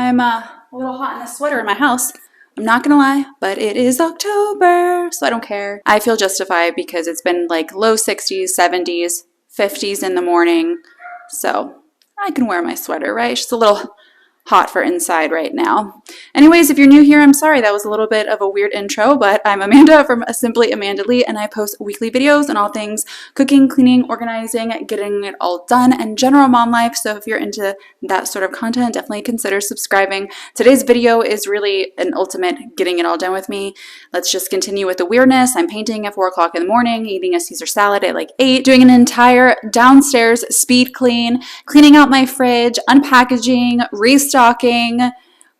I'm a little hot in a sweater in my house. I'm not gonna lie, but it is October, so I don't care. I feel justified because it's been like low 60s, 70s, 50s in the morning, so I can wear my sweater, right? It's just a little hot for inside right now. Anyways, if you're new here, I'm sorry. That was a little bit of a weird intro, but I'm Amanda from Simply Amanda Lee, and I post weekly videos on all things cooking, cleaning, organizing, getting it all done, and general mom life. So if you're into that sort of content, definitely consider subscribing. Today's video is really an ultimate getting it all done with me. Let's just continue with the weirdness. I'm painting at 4 o'clock in the morning, eating a Caesar salad at like 8, doing an entire downstairs speed clean, cleaning out my fridge, unpackaging, restocking,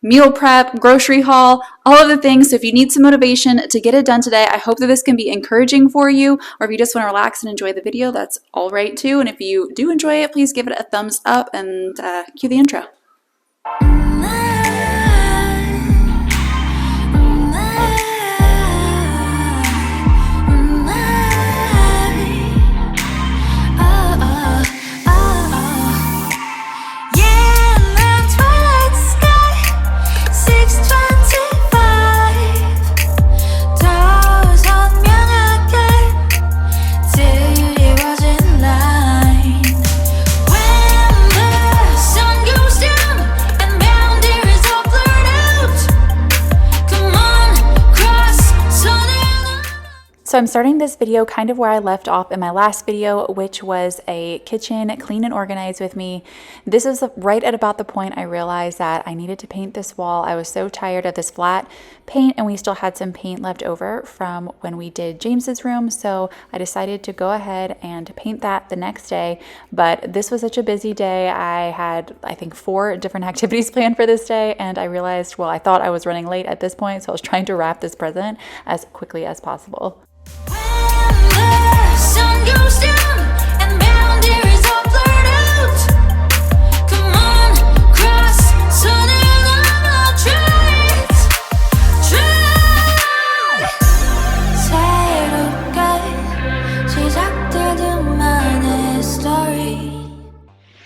meal prep, grocery haul, all of the things. So if you need some motivation to get it done today, I hope that this can be encouraging for you, or if you just want to relax and enjoy the video, that's all right too. And if you do enjoy it, please give it a thumbs up and cue the intro. So I'm starting this video kind of where I left off in my last video, which was a kitchen clean and organized with me. This is right at about the point I realized that I needed to paint this wall. I was so tired of this flat paint, and we still had some paint left over from when we did James's room. So I decided to go ahead and paint that the next day. But this was such a busy day. I had, I think, 4 different activities planned for this day, and I realized, well, I thought I was running late at this point, so I was trying to wrap this present as quickly as possible.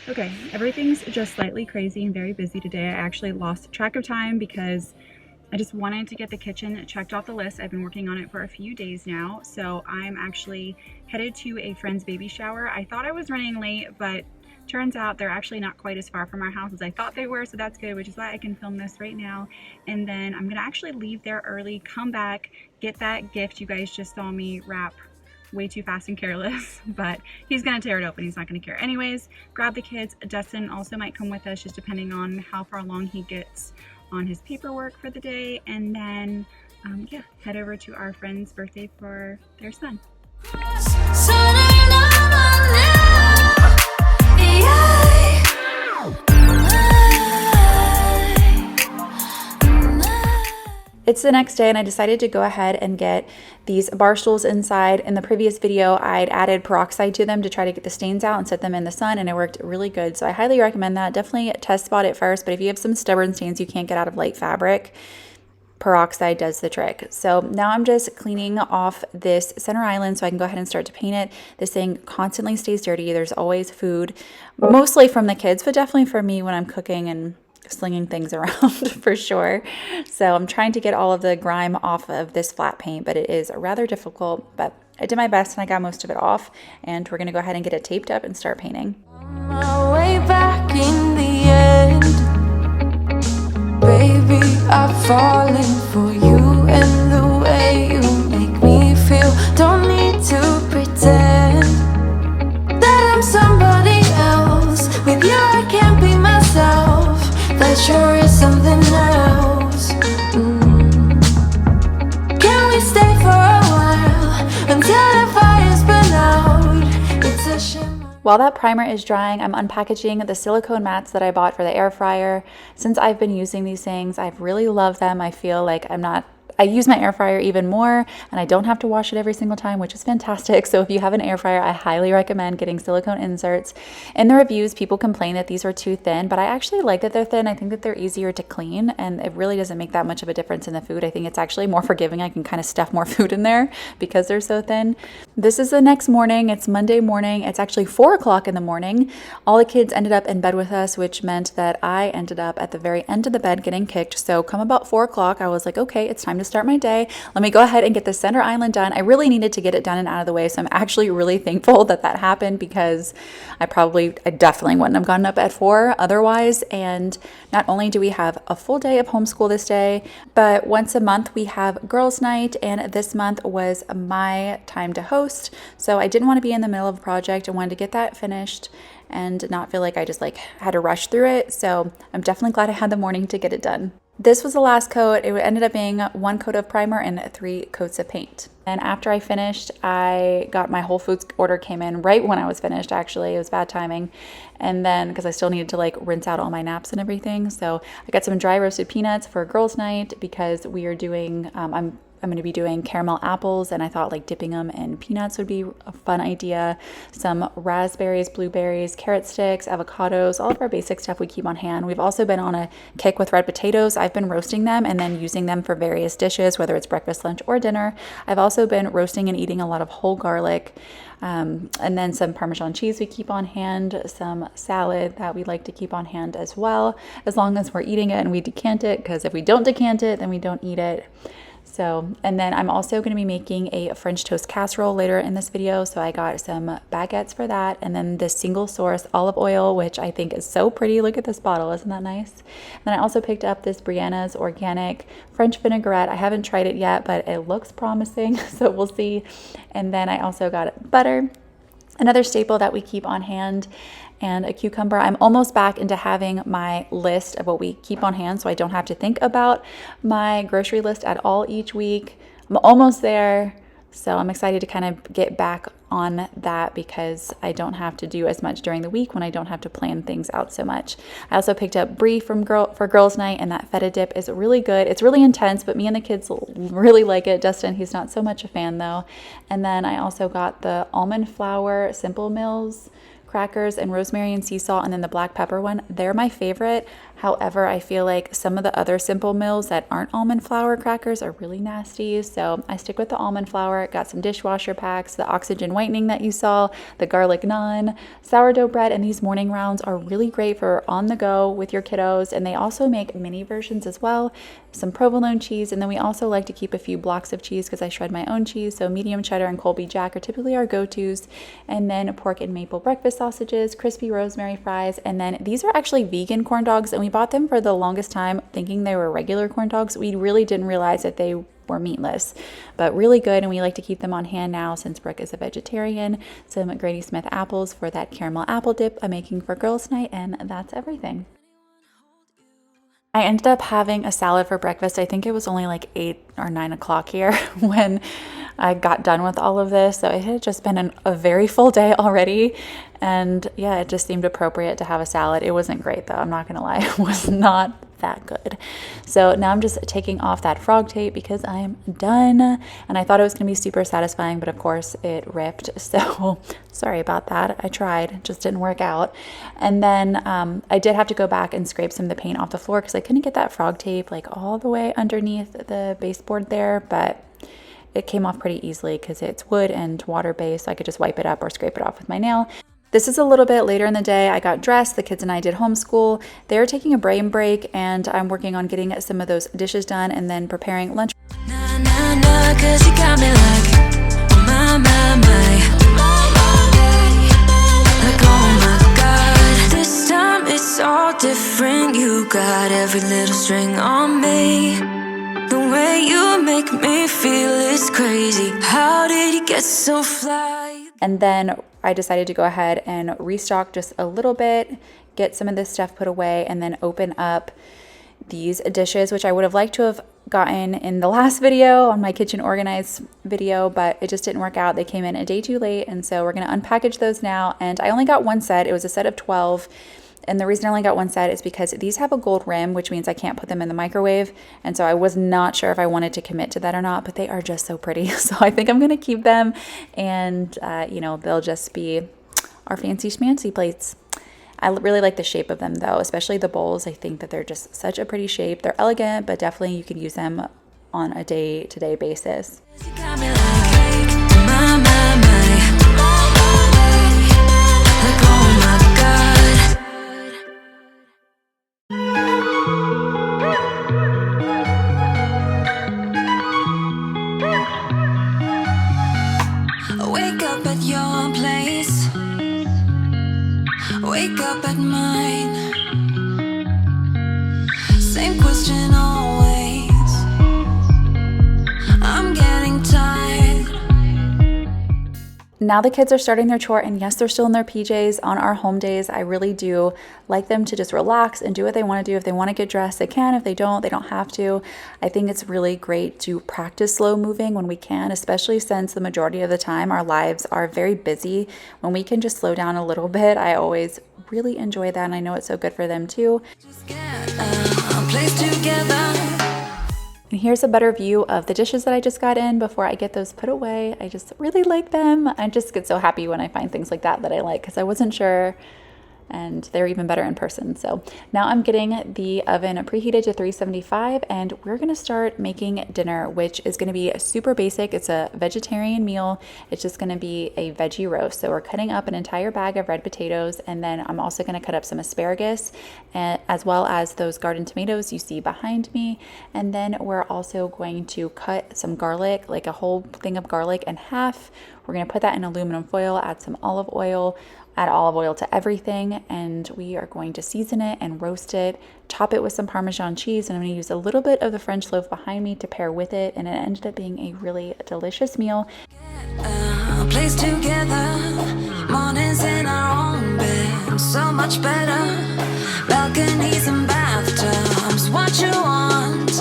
Okay, everything's just slightly crazy and very busy today. I actually lost track of time because I just wanted to get the kitchen checked off the list. I've been working on it for a few days now. So I'm actually headed to a friend's baby shower. I thought I was running late, but turns out they're actually not quite as far from our house as I thought they were. So that's good, which is why I can film this right now. And then I'm gonna actually leave there early, come back, get that gift you guys just saw me wrap way too fast and careless, but he's gonna tear it open. He's not gonna care. Anyways, grab the kids. Dustin also might come with us, just depending on how far along he gets on his paperwork for the day, and then yeah, head over to our friend's birthday for their son. It's the next day, and I decided to go ahead and get these bar stools inside. In the previous video, I'd added peroxide to them to try to get the stains out and set them in the sun, and it worked really good. So I highly recommend that. Definitely test spot it first, but if you have some stubborn stains you can't get out of light fabric, peroxide does the trick. So now I'm just cleaning off this center island so I can go ahead and start to paint it. This thing constantly stays dirty. There's always food, mostly from the kids, but definitely for me when I'm cooking and slinging things around for sure. So I'm trying to get all of the grime off of this flat paint, but it is rather difficult, but I did my best and I got most of it off, and we're gonna go ahead and get it taped up and start painting. On my way back in the end, baby, I've fallen for you and the way you make me feel. Don't need to pretend that I'm somebody else. With you I can't be myself. That sure is something else. Can we stay for a while until the fire's been out? It's a shimmer. While that primer is drying, I'm unpackaging the silicone mats that I bought for the air fryer. Since I've been using these things, I've really loved them. I feel like I'm not I use my air fryer even more, and I don't have to wash it every single time, which is fantastic. So if you have an air fryer, I highly recommend getting silicone inserts. In the reviews, people complain that these are too thin, but I actually like that they're thin. I think that they're easier to clean, and it really doesn't make that much of a difference in the food. I think it's actually more forgiving. I can kind of stuff more food in there because they're so thin. This is the next morning. It's Monday morning. It's actually 4 o'clock in the morning. All the kids ended up in bed with us, which meant that I ended up at the very end of the bed getting kicked. So come about 4 o'clock, I was like, okay, it's time to start my day. Let me go ahead and get the center island done. I really needed to get it done and out of the way. So I'm actually really thankful that that happened, because I definitely wouldn't have gotten up at 4 otherwise. And not only do we have a full day of homeschool this day, but once a month we have girls' night. And this month was my time to host. So I didn't want to be in the middle of a project. I wanted to get that finished and not feel like I just had to rush through it. So I'm definitely glad I had the morning to get it done. This was the last coat. It ended up being 1 coat of primer and 3 coats of paint. And after I finished, I got my Whole Foods order came in right when I was finished, actually. It was bad timing. And then, because I still needed to rinse out all my naps and everything. So I got some dry roasted peanuts for girls' night, because we are doing, I'm going to be doing caramel apples, and I thought dipping them in peanuts would be a fun idea. Some raspberries, blueberries, carrot sticks, avocados, all of our basic stuff we keep on hand. We've also been on a kick with red potatoes. I've been roasting them and then using them for various dishes, whether it's breakfast, lunch, or dinner. I've also been roasting and eating a lot of whole garlic, and then some Parmesan cheese we keep on hand, some salad that we like to keep on hand as well, as long as we're eating it and we decant it, because if we don't decant it, then we don't eat it. So, and then I'm also going to be making a French toast casserole later in this video. So I got some baguettes for that. And then this single source olive oil, which I think is so pretty. Look at this bottle. Isn't that nice? And then I also picked up this Brianna's organic French vinaigrette. I haven't tried it yet, but it looks promising. So we'll see. And then I also got butter, another staple that we keep on hand, and a cucumber. I'm almost back into having my list of what we keep on hand, so I don't have to think about my grocery list at all each week. I'm almost there, so I'm excited to kind of get back on that, because I don't have to do as much during the week when I don't have to plan things out so much. I also picked up brie for girls' night, and that feta dip is really good. It's really intense, but me and the kids really like it. Dustin, he's not so much a fan though. And then I also got the almond flour Simple Mills crackers and rosemary and sea salt, and then the black pepper one. They're my favorite. However, I feel like some of the other Simple Mills that aren't almond flour crackers are really nasty. So I stick with the almond flour. Got some dishwasher packs, the oxygen whitening that you saw, the garlic naan, sourdough bread, and these morning rounds are really great for on the go with your kiddos. And they also make mini versions as well. Some provolone cheese, and then we also like to keep a few blocks of cheese because I shred my own cheese. So medium cheddar and Colby Jack are typically our go-tos. And then pork and maple breakfast sausages, crispy rosemary fries, and then these are actually vegan corn dogs, and we bought them for the longest time thinking they were regular corn dogs. We really didn't realize that they were meatless, but really good, and we like to keep them on hand now since Brooke is a vegetarian. Some Granny Smith apples for that caramel apple dip I'm making for girls' night, and that's everything. I ended up having a salad for breakfast. I think it was only 8 or 9 o'clock here when I got done with all of this. So it had just been a very full day already. And yeah, it just seemed appropriate to have a salad. It wasn't great though, I'm not gonna lie. It was not that good. So now I'm just taking off that frog tape because I'm done. And I thought it was gonna be super satisfying, but of course it ripped. So sorry about that. I tried, it just didn't work out. And then I did have to go back and scrape some of the paint off the floor because I couldn't get that frog tape all the way underneath the baseboard there, but it came off pretty easily because it's wood and water based. So I could just wipe it up or scrape it off with my nail. This is a little bit later in the day. I got dressed. The kids and I did homeschool. They're taking a brain break, and I'm working on getting some of those dishes done and then preparing lunch. Nah, nah, nah, 'cause you got me my, like, oh my God. This time it's all different. You got every little string on me. The way you make me feel is crazy. How did you get so fly? And then I decided to go ahead and restock just a little bit, get some of this stuff put away, and then open up these dishes, which I would have liked to have gotten in the last video on my kitchen organized video, but it just didn't work out. They came in a day too late, and so we're going to unpackage those now. And I only got one set. It was a set of 12. And the reason I only got one set is because these have a gold rim, which means I can't put them in the microwave. And so I was not sure if I wanted to commit to that or not, but they are just so pretty. So I think I'm going to keep them, and, they'll just be our fancy schmancy plates. I really like the shape of them though, especially the bowls. I think that they're just such a pretty shape. They're elegant, but definitely you can use them on a day-to-day basis. Wake up at your place, wake up at mine. Same question always. I'm getting tired. Now the kids are starting their chore, and yes, they're still in their PJs on our home days. I really do like them to just relax and do what they want to do. If they want to get dressed, they can. If they don't have to. I think it's really great to practice slow moving when we can, especially since the majority of the time our lives are very busy. When we can just slow down a little bit, I always really enjoy that, and I know it's so good for them too. Just get a place together. And here's a better view of the dishes that I just got in before I get those put away. I just really like them. I just get so happy when I find things like that I like, because I wasn't sure, and they're even better in person. So now I'm getting the oven preheated to 375, and we're gonna start making dinner, which is gonna be super basic. It's a vegetarian meal. It's just gonna be a veggie roast. So we're cutting up an entire bag of red potatoes, and then I'm also gonna cut up some asparagus, as well as those garden tomatoes you see behind me. And then we're also going to cut some garlic, like a whole thing of garlic, in half. We're gonna put that in aluminum foil, add some olive oil, add olive oil to everything, and we are going to season it and roast it, top it with some Parmesan cheese, and I'm going to use a little bit of the French loaf behind me to pair with it, and it ended up being a really delicious meal. A place together, mornings in our own bed, so much better. Balconies and bathtubs, what you want?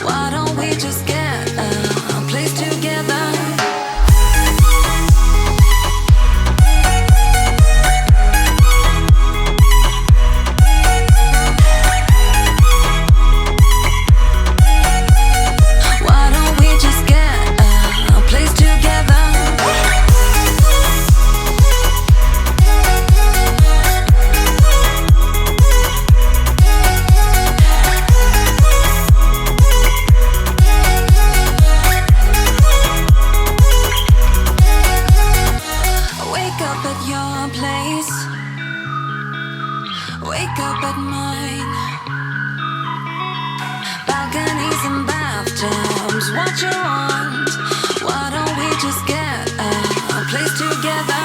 Why don't we just get a place together? Wake up at mine. Balconies and bathtubs, what you want? Why don't we just get a place together?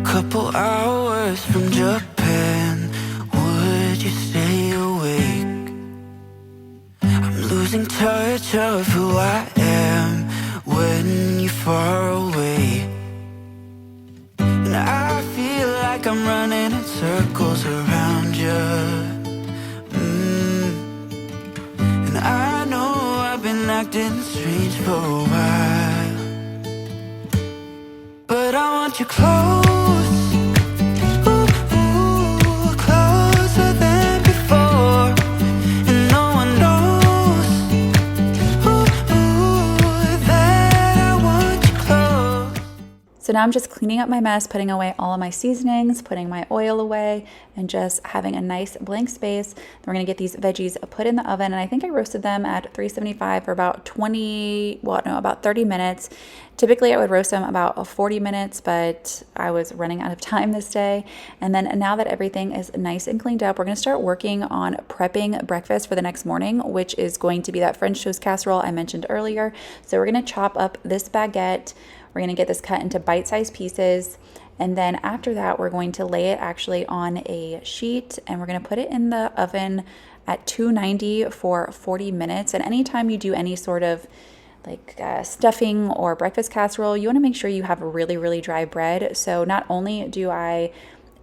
Couple hours from Japan, would you stay awake? I'm losing touch of who I am when you're far away. And I feel like I'm running in circles around you. And I know I've been acting strange for a while, but I want you close. So now I'm just cleaning up my mess, putting away all of my seasonings, putting my oil away, and just having a nice blank space. Then we're gonna get these veggies put in the oven, and I think I roasted them at 375 for about 30 minutes. Typically I would roast them about 40 minutes, but I was running out of time this day. And then now that everything is nice and cleaned up, we're gonna start working on prepping breakfast for the next morning, which is going to be that French toast casserole I mentioned earlier. So we're gonna chop up this baguette. We're going to get this cut into bite-sized pieces. And then after that, we're going to lay it actually on a sheet and we're going to put it in the oven at 290 for 40 minutes. And anytime you do any sort of like stuffing or breakfast casserole, you want to make sure you have really, really dry bread. So not only do I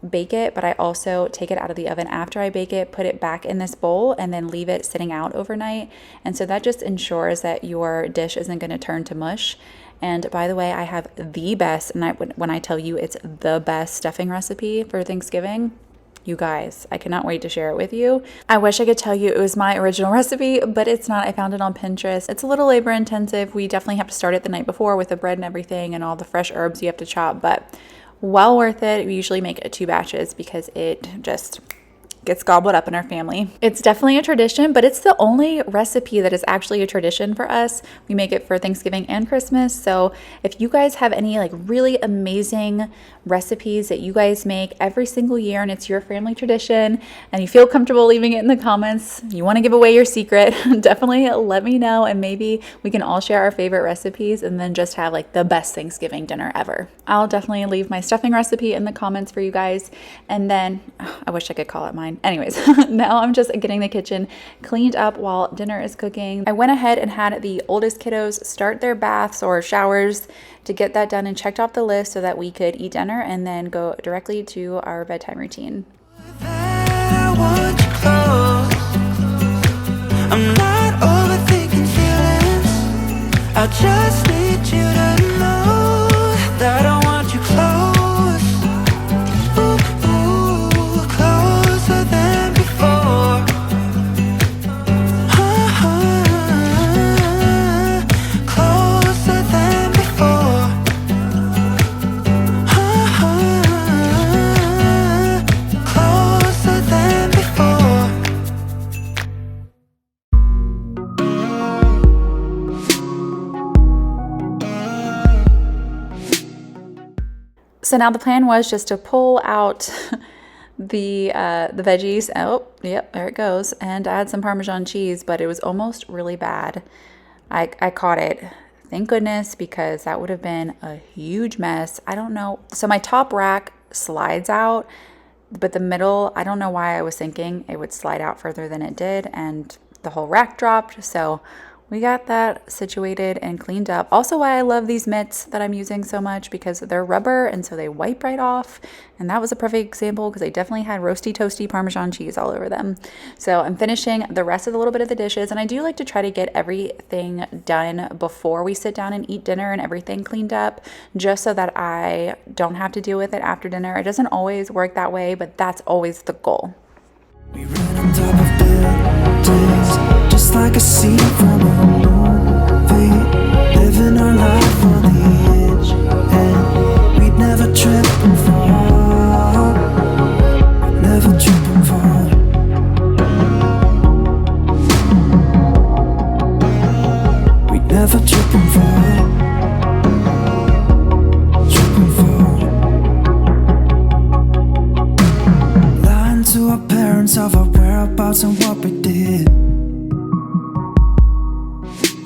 bake it, but I also take it out of the oven after I bake it, put it back in this bowl, and then leave it sitting out overnight. And so that just ensures that your dish isn't going to turn to mush. And by the way, I have the best, and when I tell you it's the best stuffing recipe for Thanksgiving, you guys, I cannot wait to share it with you. I wish I could tell you it was my original recipe, but it's not. I found it on Pinterest. It's a little labor intensive. We definitely have to start it the night before with the bread and everything and all the fresh herbs you have to chop, but well worth it. We usually make it 2 batches because it just gets gobbled up in our family. It's definitely a tradition, but it's the only recipe that is actually a tradition for us. We make it for Thanksgiving and Christmas. So if you guys have any like really amazing recipes that you guys make every single year and it's your family tradition and you feel comfortable leaving it in the comments, you want to give away your secret, definitely let me know and maybe we can all share our favorite recipes and then just have like the best Thanksgiving dinner ever. I'll definitely leave my stuffing recipe in the comments for you guys. And then I wish I could call it mine. Anyways, now I'm just getting the kitchen cleaned up while dinner is cooking. I went ahead and had the oldest kiddos start their baths or showers to get that done and checked off the list so that we could eat dinner and then go directly to our bedtime routine. I'm not overthinking feelings. I just need you to know that I want you close. Closer than before. Closer than before. Closer than before. So now the plan was just to pull out the veggies. Oh, yep, there it goes. And add some Parmesan cheese, but it was almost really bad. I caught it. Thank goodness, because that would have been a huge mess. I don't know. So my top rack slides out, but the middle, I don't know why I was thinking it would slide out further than it did, and the whole rack dropped. So we got that situated and cleaned up. Also why I love these mitts that I'm using so much, because they're rubber and so they wipe right off. And that was a perfect example because they definitely had roasty toasty Parmesan cheese all over them. So I'm finishing the rest of the little bit of the dishes, and I do like to try to get everything done before we sit down and eat dinner and everything cleaned up, just so that I don't have to deal with it after dinner. It doesn't always work that way, but that's always the goal. We ran on top of buildings, just like a scene from a movie, living our life on the edge, and we'd never trip and fall, never trip and fall. We'd never trip and fall, trip and fall. Lying to our parents of our whereabouts and what we did,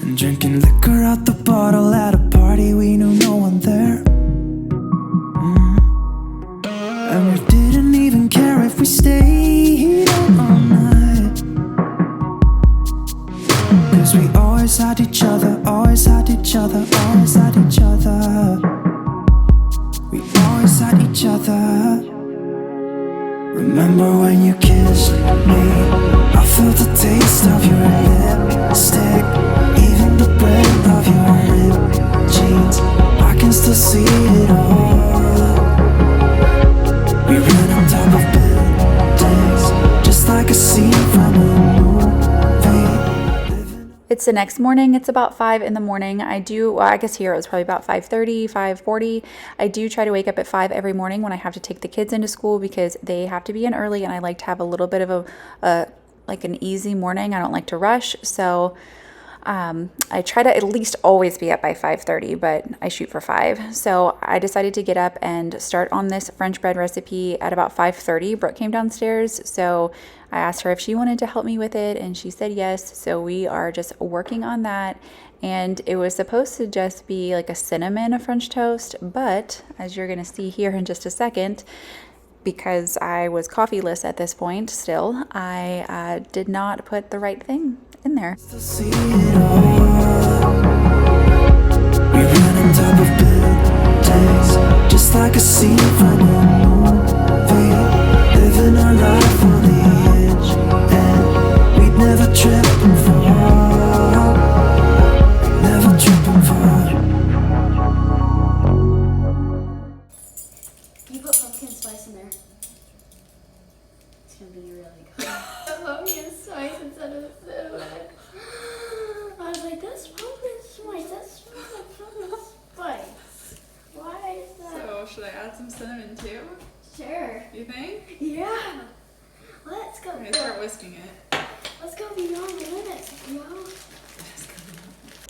and drinking liquor out the bottle at a party we knew no one there. And we didn't even care if we stayed out all night, 'cause we always had each other, always had each other, always had each other. We always had each other. Remember when you kissed me? I felt the taste of your lipstick, even the breath of your ripped jeans. I can still see it all. We ran on top of buildings, just like a scene from a movie. It's the next morning. It's about 5 in the morning. I guess here it was probably about 5:30, 5:40. I do try to wake up at 5 every morning when I have to take the kids into school, because they have to be in early and I like to have a little bit of like an easy morning. I don't like to rush. So I try to at least always be up by 5:30, but I shoot for 5. So I decided to get up and start on this French bread recipe at about 5:30. Brooke came downstairs, so I asked her if she wanted to help me with it, and she said yes. So we are just working on that. And it was supposed to just be like a cinnamon French toast, but as you're going to see here in just a second, because I was coffeeless at this point still, I did not put the right thing in there. We run on top of buildings, just like a scene from a movie, living our life on the edge, and we'd never trip and fall, never trip and fall. You put pumpkin spice in there. It's gonna be really good. Pumpkin spice instead of cinnamon. I was like, that's pumpkin spice. That smells like pumpkin spice. Why is that? So should I add some cinnamon too? Sure. You think? Yeah. Let's go. I'm gonna start whisking it. Let's go beyond the limits, yo.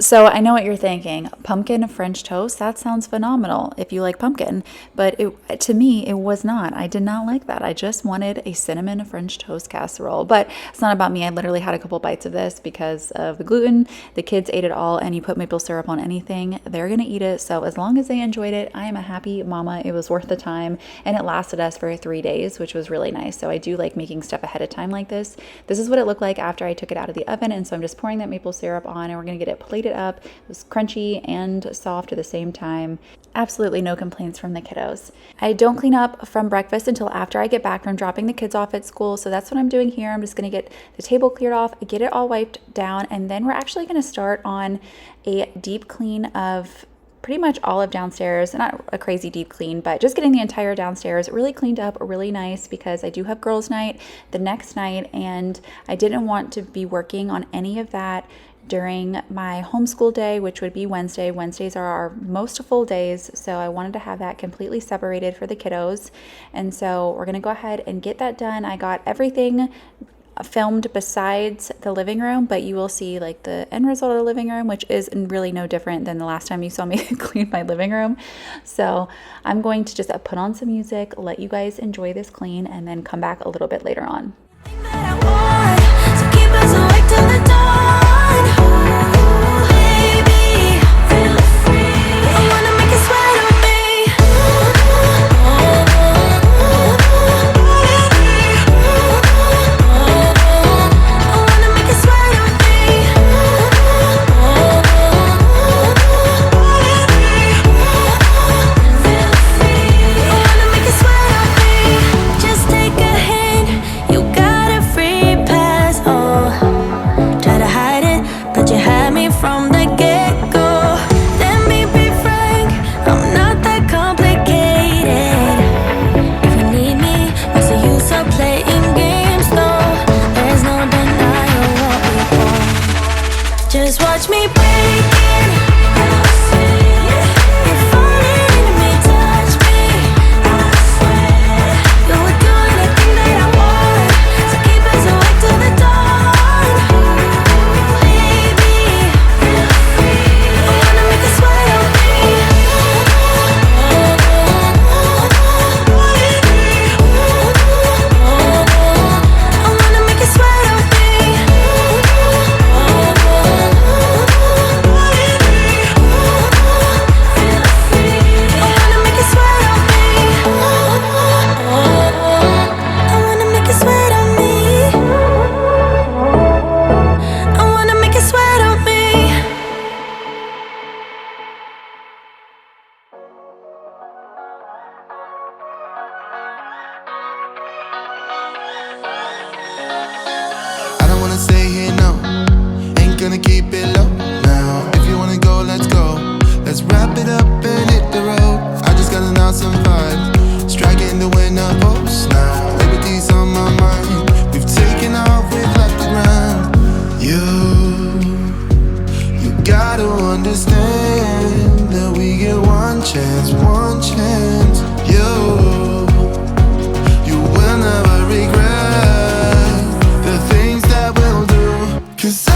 So I know what you're thinking. Pumpkin French toast, that sounds phenomenal if you like pumpkin. But to me, it was not. I did not like that. I just wanted a cinnamon French toast casserole. But it's not about me. I literally had a couple bites of this because of the gluten. The kids ate it all, and you put maple syrup on anything, they're going to eat it. So as long as they enjoyed it, I am a happy mama. It was worth the time, and it lasted us for 3 days, which was really nice. So I do like making stuff ahead of time like this. This is what it looked like after I took it out of the oven, and so I'm just pouring that maple syrup on, and we're going to get it plated up. It was crunchy and soft at the same time. Absolutely no complaints from the kiddos. I don't clean up from breakfast until after I get back from dropping the kids off at school, so that's what I'm doing here. I'm just going to get the table cleared off, get it all wiped down, and then we're actually going to start on a deep clean of pretty much all of downstairs. Not a crazy deep clean, but just getting the entire downstairs really cleaned up really nice, because I do have girls' night the next night, and I didn't want to be working on any of that during my homeschool day, which would be Wednesday. Wednesdays are our most full days, so I wanted to have that completely separated for the kiddos. And so we're gonna go ahead and get that done. I got everything filmed besides the living room, but you will see like the end result of the living room, which is really no different than the last time you saw me clean my living room. So I'm going to just put on some music, let you guys enjoy this clean, and then come back a little bit later on. Just watch me break it. You're falling into me, touch me. I swear you would do anything that I want, so keep us awake till the dawn. Baby, feel free. I wanna make you sweat on me. I wanna make you sweat on me. Stay here, no, ain't gonna keep it low now. If you wanna go, let's go. Let's wrap it up and hit the road. I just got an awesome vibe, striking the winner post now. Liberty's on my mind, we've taken off, we've left the ground. You gotta understand that we get one chance, one chance. You will never regret the things that we'll do. 'Cause I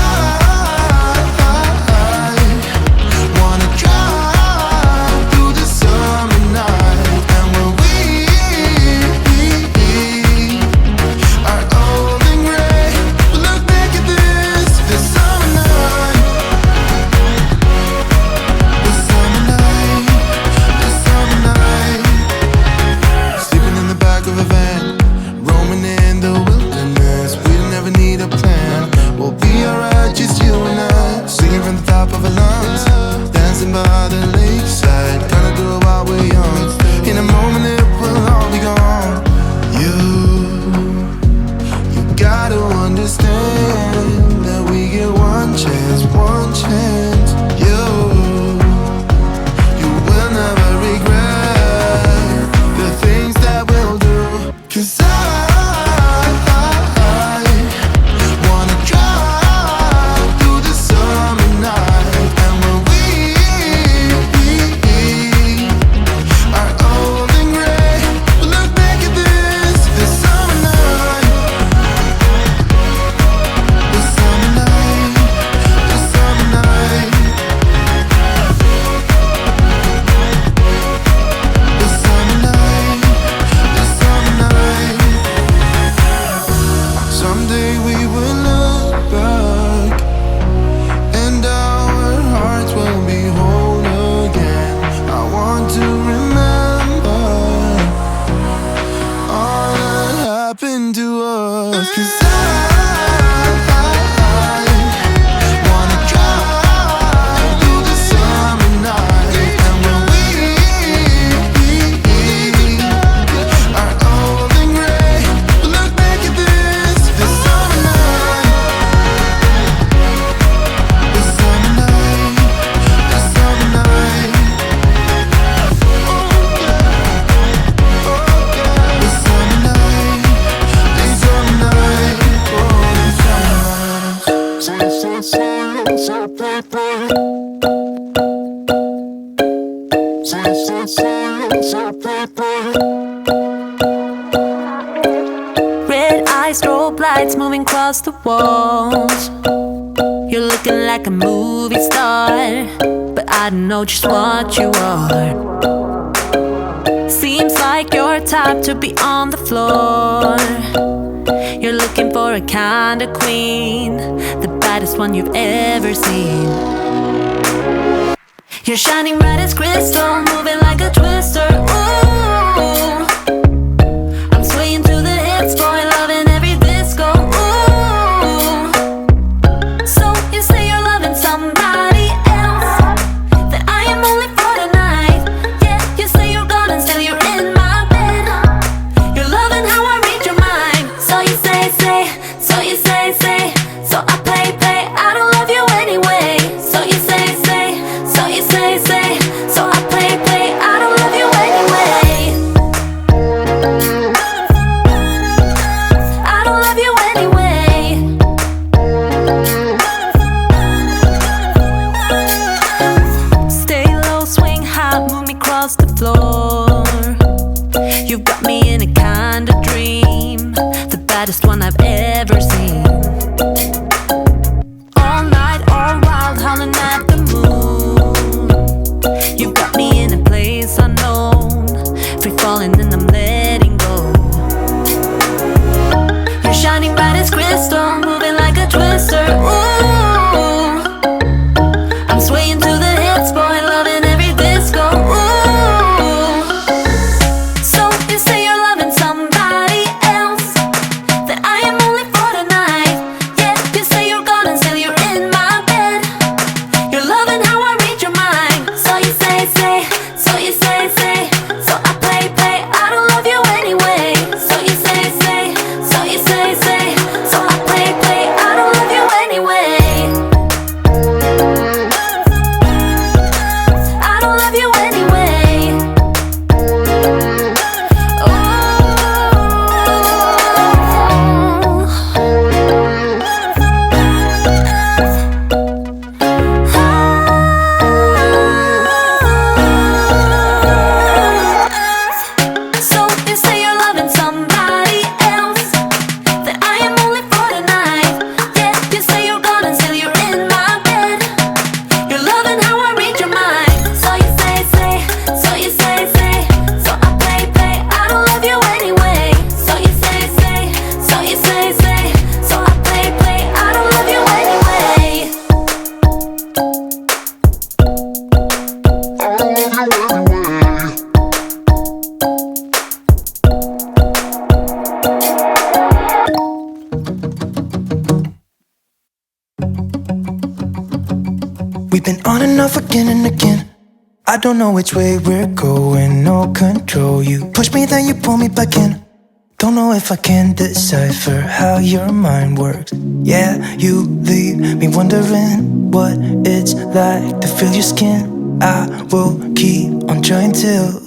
strobe lights moving across the walls. You're looking like a movie star, but I don't know just what you are. Seems like you're type to be on the floor. You're looking for a kind of queen, the baddest one you've ever seen. You're shining bright as crystal, moving like a twister. Ooh, I'm swaying to the hits, boy, loving every disco. Ooh, so you say you're loving somebody else, that I am only for the night. Yeah, you say you're gone and still you're in my bed. You're loving how I read your mind. So you say, so you say, so I play, I don't love you anyway. So you say, so you say, so I play, I don't love you anyway. I don't love you anyway. Stay low, swing high, move me across the floor. You've got me in a kind of dream, the baddest one I've ever seen. All night, all wild, howling at the moon. You've got me in a place unknown, free falling and I'm letting go. You're shining bright as crystal, moving like a twister. Ooh, I'm swaying to the hits, boy, loving every disco. Ooh, so you say you're loving somebody else, that I am only for the night. Yeah, you say you're gone and still you're in my bed. You're loving how I read your mind. So you say, so you say, so I play, I don't love you anyway. So you say, so you say, so I play, I don't love you anyway. I don't love you anyway. So you say you're loving somebody else, that I am only for the night. Yeah, you say you're gone and still you're in my bed. You're loving how I read your mind. So you say, so you say, so I play, I don't love you anyway. So you say, so you say, so I play, I don't love you anyway. We've been on and off again and again. I don't know which way we're going, no control. You push me, then you pull me back in. Don't know if I can decipher how your mind works. Yeah, you leave me wondering what it's like to feel your skin. I will keep on trying till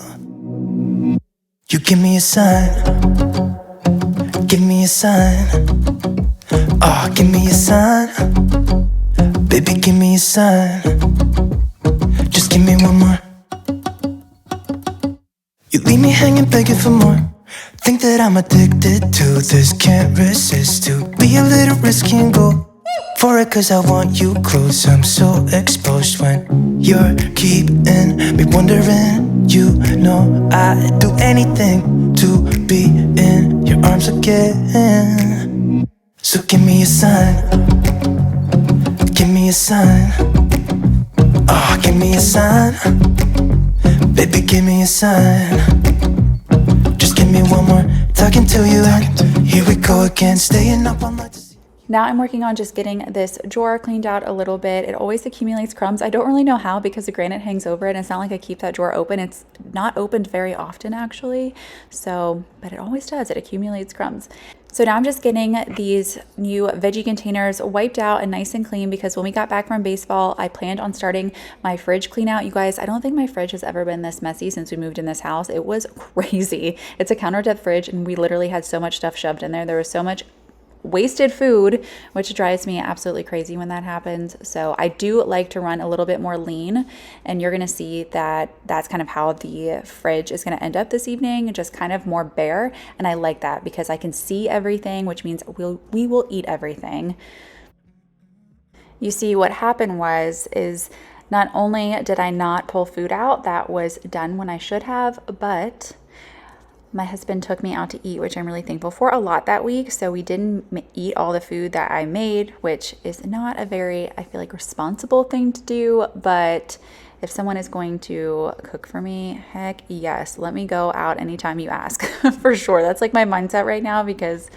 you give me a sign. Give me a sign. Oh, give me a sign. Baby, give me a sign. Just give me one more. You leave me hanging, begging for more. Think that I'm addicted to this, can't resist to be a little risky and go for it, cause I want you close. I'm so exposed when you're keeping me wondering. You know I'd do anything to be in your arms again. So give me a sign. Give me a sign. Oh, give me a sign. Baby, give me a sign. Just give me one more. Talking to you. Here we go again. Staying up all night to see. Now I'm working on just getting this drawer cleaned out a little bit. It always accumulates crumbs. I don't really know how because the granite hangs over it. And it's not like I keep that drawer open. It's not opened very often actually. So, but it always does. It accumulates crumbs. So now I'm just getting these new veggie containers wiped out and nice and clean because when we got back from baseball, I planned on starting my fridge clean out. You guys, I don't think my fridge has ever been this messy since we moved in this house. It was crazy. It's a counter depth fridge and we literally had so much stuff shoved in there. There was so much wasted food, which drives me absolutely crazy when that happens. So I do like to run a little bit more lean, and you're gonna see that that's kind of how the fridge is gonna end up this evening, just kind of more bare. And I like that because I can see everything, which means we will eat everything. You see, what happened is not only did I not pull food out that was done when I should have, but my husband took me out to eat, which I'm really thankful for, a lot that week. So we didn't eat all the food that I made, which is not a very, I feel like, responsible thing to do. But if someone is going to cook for me, heck yes, let me go out anytime you ask. For sure. That's like my mindset right now because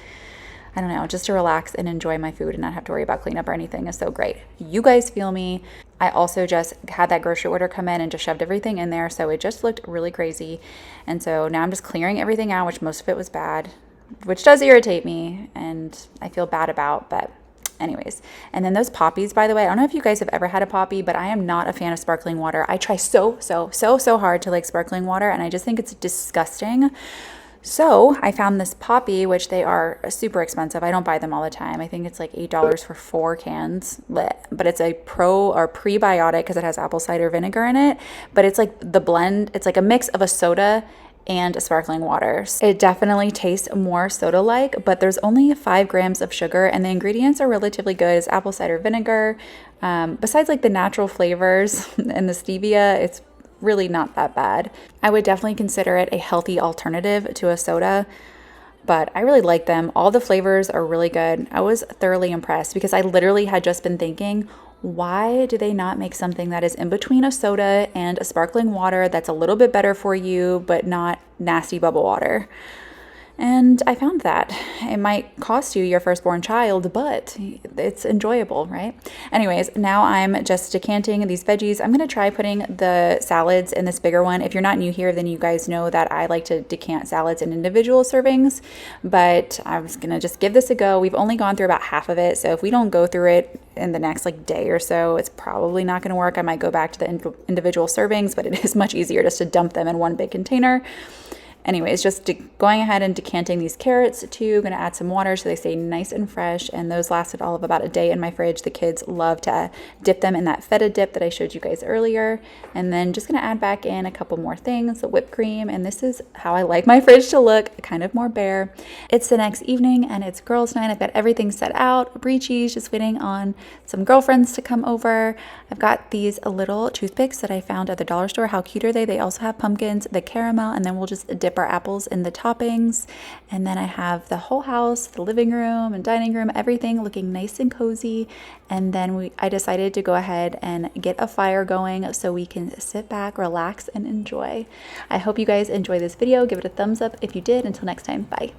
I don't know, just to relax and enjoy my food and not have to worry about cleanup or anything is so great. You guys feel me. I also just had that grocery order come in and just shoved everything in there. So it just looked really crazy. And so now I'm just clearing everything out, which most of it was bad, which does irritate me and I feel bad about, but anyways. And then those poppies, by the way, I don't know if you guys have ever had a poppy, but I am not a fan of sparkling water. I try so hard to like sparkling water and I just think it's disgusting. So I found this poppy, which they are super expensive. I don't buy them all the time. I think it's like $8 for 4 cans, but it's a pro or prebiotic because it has apple cider vinegar in it. But it's like the blend, it's like a mix of a soda and a sparkling water. It definitely tastes more soda-like, but there's only 5 grams of sugar and the ingredients are relatively good. It's apple cider vinegar. Besides like the natural flavors and the stevia, it's really not that bad. I would definitely consider it a healthy alternative to a soda, but I really like them. All the flavors are really good. I was thoroughly impressed because I literally had just been thinking, why do they not make something that is in between a soda and a sparkling water that's a little bit better for you, but not nasty bubble water? And I found that. It might cost you your firstborn child, but it's enjoyable, right? Anyways, now I'm just decanting these veggies. I'm going to try putting the salads in this bigger one. If you're not new here, then you guys know that I like to decant salads in individual servings, but I was going to just give this a go. We've only gone through about half of it, so if we don't go through it in the next like day or so, it's probably not going to work. I might go back to the individual servings, but it is much easier just to dump them in one big container. Anyways, just going ahead and decanting these carrots too. Going to add some water so they stay nice and fresh. And those lasted all of about a day in my fridge. The kids love to dip them in that feta dip that I showed you guys earlier. And then just going to add back in a couple more things, the whipped cream. And this is how I like my fridge to look, kind of more bare. It's the next evening and it's girls' night. I've got everything set out. Brie cheese, just waiting on some girlfriends to come over. I've got these little toothpicks that I found at the dollar store. How cute are they? They also have pumpkins, the caramel, and then we'll just dip our apples in the toppings. And then I have the whole house, the living room and dining room, everything looking nice and cozy. And then I decided to go ahead and get a fire going so we can sit back, relax, and enjoy. I hope you guys enjoy this video. Give it a thumbs up if you did. Until next time, bye.